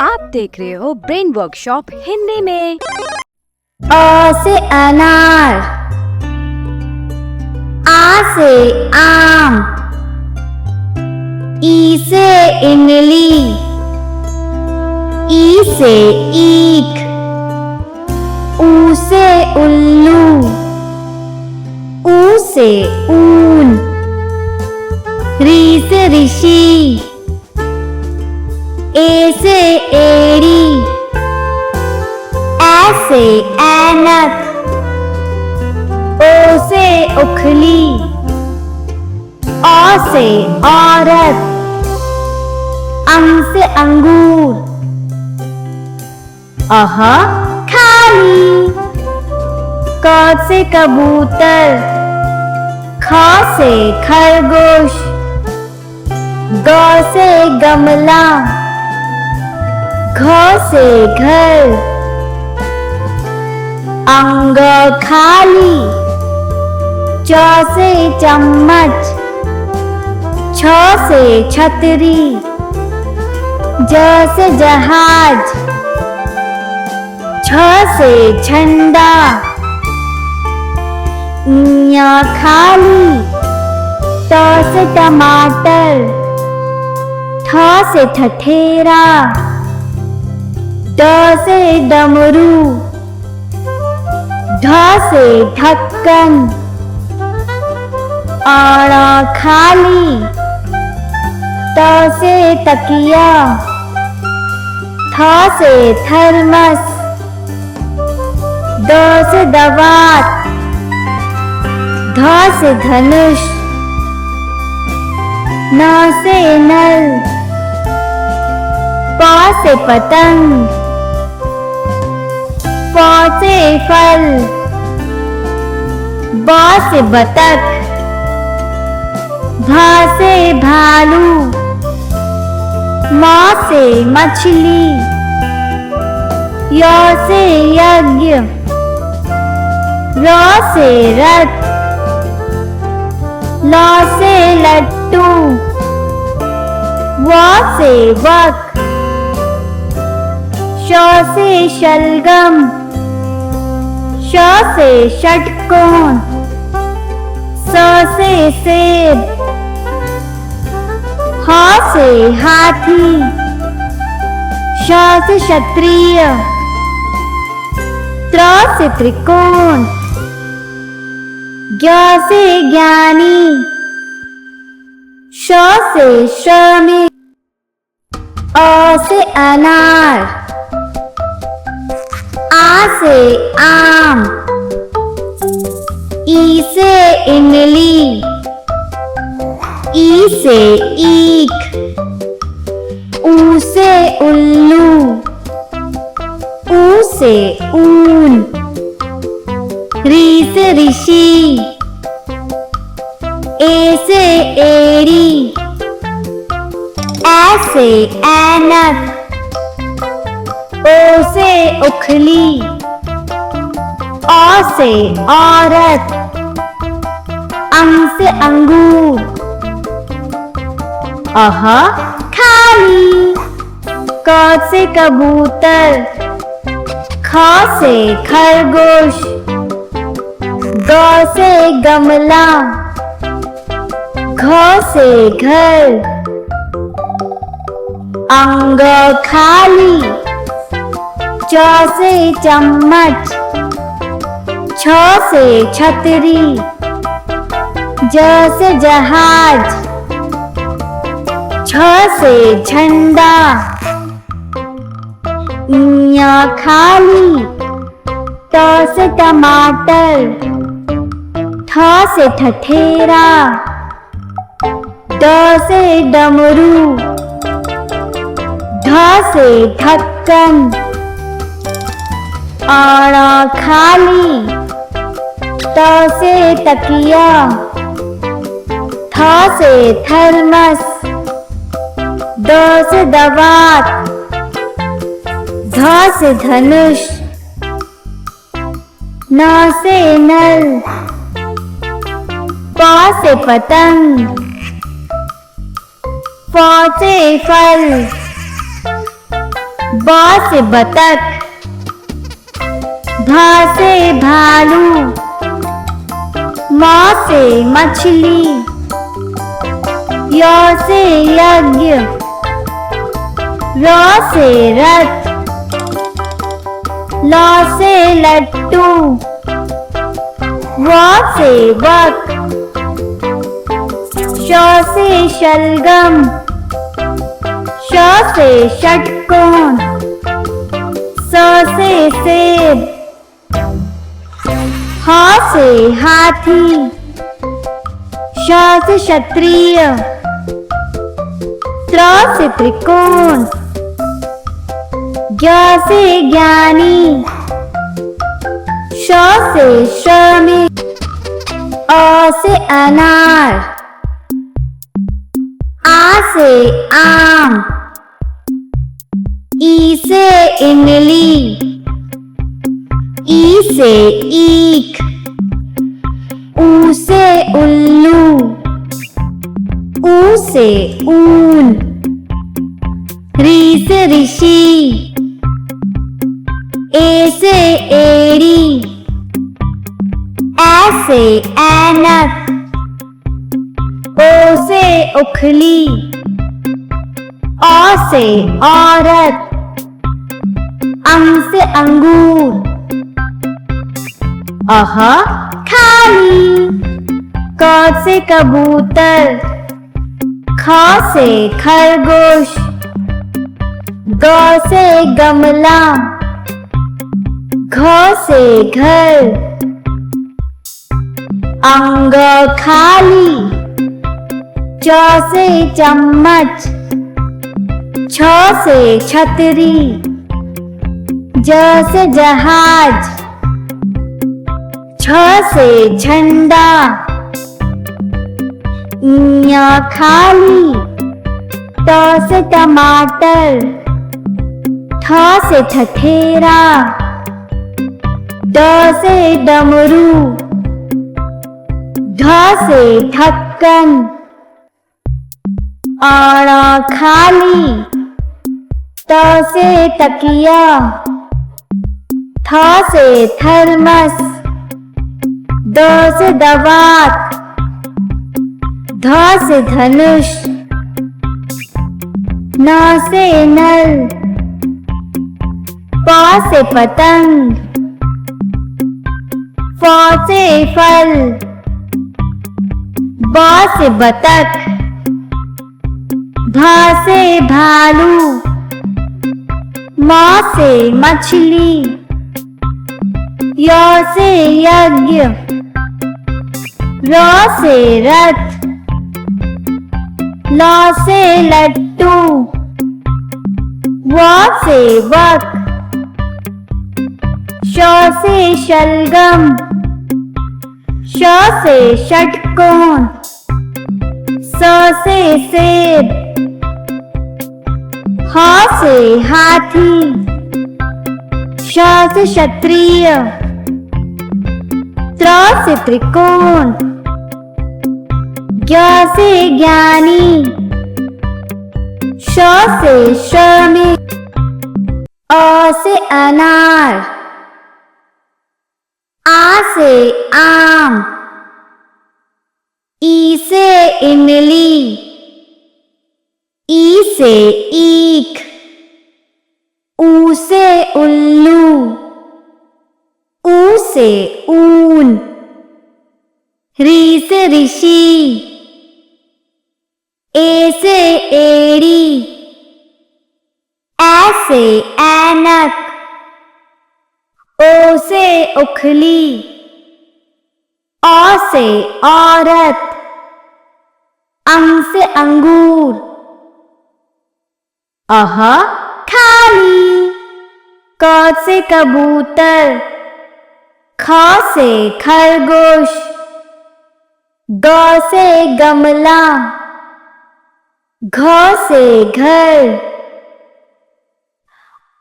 आप देख रहे हो ब्रेन वर्कशॉप हिंदी में। अ से अनार, आ से आम, ई से इमली, ई से ईख, ऊ से उल्लू, ऊ से ऊन, री से ऋषि, ए से एड़ी, ए से ऐनक, ओ से उखली, औ से औरत, अंग से अंगूर, अह खाली, क से कबूतर, ख से खरगोश, ग से गमला, घ से घर, अंग खाली, च से चम्मच, छ से छतरी, ज से जहाज, छ से झंडा, ञ खाली, त से टमाटर, ठ से ठठेरा, ड से डमरू, ढ से ढक्कन, अण खाली, त से तकिया, थ से थर्मस, द से दवात, ध से धनुष, न से नल, प से पतंग, फ से फल, ब से बतख, भ से भालू, म से मछली, य से यज्ञ, र से रथ, ल से लट्टू, व से वक, श से शलगम, श से षटकोण, स से सेब, ह से हाथी, श से क्षत्रिय, त्र से त्रिकोण, ज्ञ से ज्ञानी, श से श्रमिक, अ से अनार, आ से आम, ई से इमली, ई से ईख, ऊ से उल्लू, ऊ से ऊन, री से ऋषि, ए से एड़ी, ए से ऐनक, ओ से उखली, औ से औरत, अंग से अंगूर, अह खाली, क से कबूतर, ख से खरगोश, ग से गमला, घ से घर, अंग खाली, च से चम्मच, छ से छतरी, ज से जहाज, छ से झंडा, ञ खाली, त से टमाटर, ठ से ठठेरा, ड से डमरू, ढ से ढक्कन, अण खाली, त से तकिया, थ से थर्मस, द से दवात, ध से धनुष, न से नल, प से पतंग, फ से फल, ब से बतख, भ से भालू, म से मछली, य से यज्ञ, र से रथ, ल से लट्टू, व से वक, श से शलगम, श से षटकोण, स से सेब, ह से हाथी, श से क्षत्रिय, त्र से त्रिकोण, ज्ञ से ज्ञानी, श से श्रमिक, अ से अनार, आ से आम, ई से इमली, ई से ईख, ऊ से उल्लू, ऊ से ऊन, री से ऋषि, ए से एड़ी, ऐ से ऐनक, ओ से उखली, औ से औरत, अंग से अंगूर, अह खाली, क से कबूतर, ख से खरगोश, ग से गमला, घ से घर, अंग खाली, च से चम्मच, छ से छतरी, ज से जहाज, छ से झंडा, ञ खाली, त से टमाटर, ठ से ठठेरा, ड से डमरू, ढ से ढक्कन, अण खाली, त से तकिया, थ से थर्मस, द से दवात, ध से धनुष, न से नल, प से पतंग, फ से फल, ब से बतख, भ से भालू, म से मछली, य से यज्ञ, र से रथ, ल से लट्टू, व से वक, श से शलगम, श से षटकोण, स से सेब, ह से हाथी, श से क्षत्रिय, त्र से त्रिकोण, ज्ञ से ज्ञानी, श से श्रमिक, अ से अनार, आ से आम, ई से इमली, ई से ईख, ऊ से उल्लू, ऊ से ऊन, री से ऋषि, ए से एड़ी, ऐ से ऐनक, ओ से उखली, औ से औरत, अंग से अंगूर, अह खाली, क से कबूतर, ख से खरगोश, ग से गमला, घ से घर,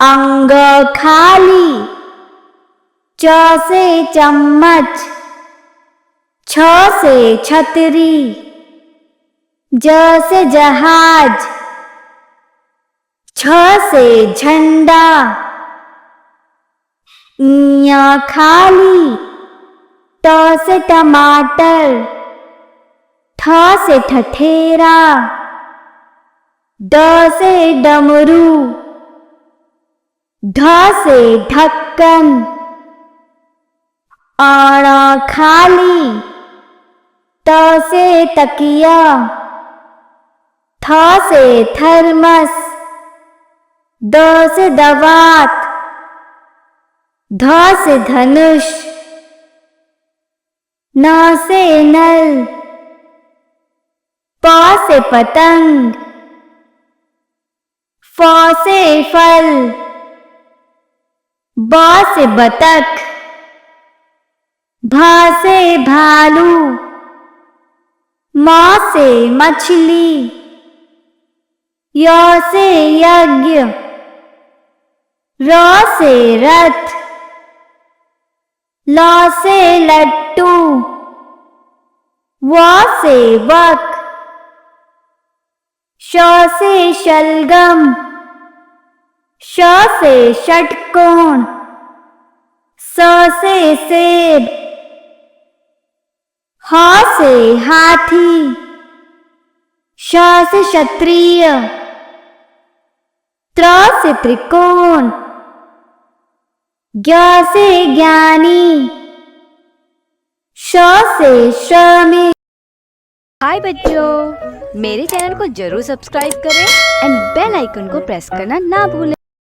अंग खाली, च से चम्मच, छ से छतरी, ज से जहाज, छ से झंडा, इया खाली, ट से टमाटर, ठ से ठठेरा, ड से डमरू, ढ से ढक्कन, आड़ा खाली, त से तकिया, थ से थर्मस, द से दवात, ध से धनुष, न से नल, प से पतंग, फ से फल, ब से बतख, भ से भालू, म से मछली, य से यज्ञ, र से रथ, ल से लट्टू, व से वक, श से शलगम, श से षटकोण, स से सेब, ह से हाथी, श से क्षत्रिय, त्र से त्रिकोण, ज्ञ से ज्ञानी, श से श्रमिक। हाय बच्चों, मेरे चैनल को जरूर सब्सक्राइब करें एंड बेल आइकन को प्रेस करना ना भूलें।